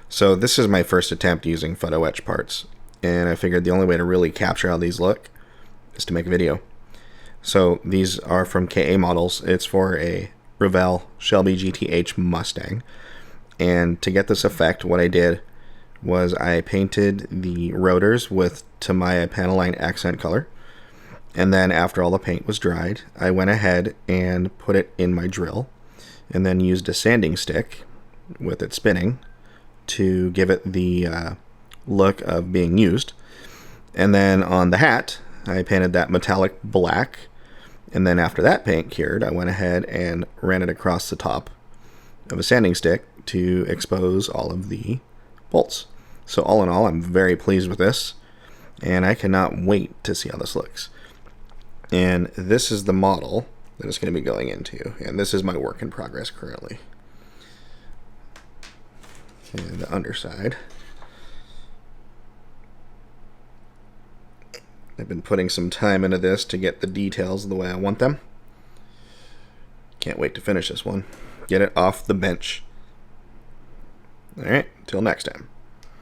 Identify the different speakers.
Speaker 1: So this is my first attempt using photo etch parts, and I figured the only way to really capture how these look is to make a video. So these are from KA Models. It's for a Revell Shelby GT-H Mustang. And to get this effect, what I did was I painted the rotors with Tamiya Panaline accent color. And then after all the paint was dried, I went ahead and put it in my drill and then used a sanding stick with it spinning to give it the look of being used. And then on the hat, I painted that metallic black. And then after that paint cured, I went ahead and ran it across the top of a sanding stick to expose all of the bolts. So all in all, I'm very pleased with this, and I cannot wait to see how this looks. And this is the model that it's going to be going into, and this is my work in progress currently. And the underside. I've been putting some time into this to get the details the way I want them. Can't wait to finish this one. Get it off the bench. Alright, till next time.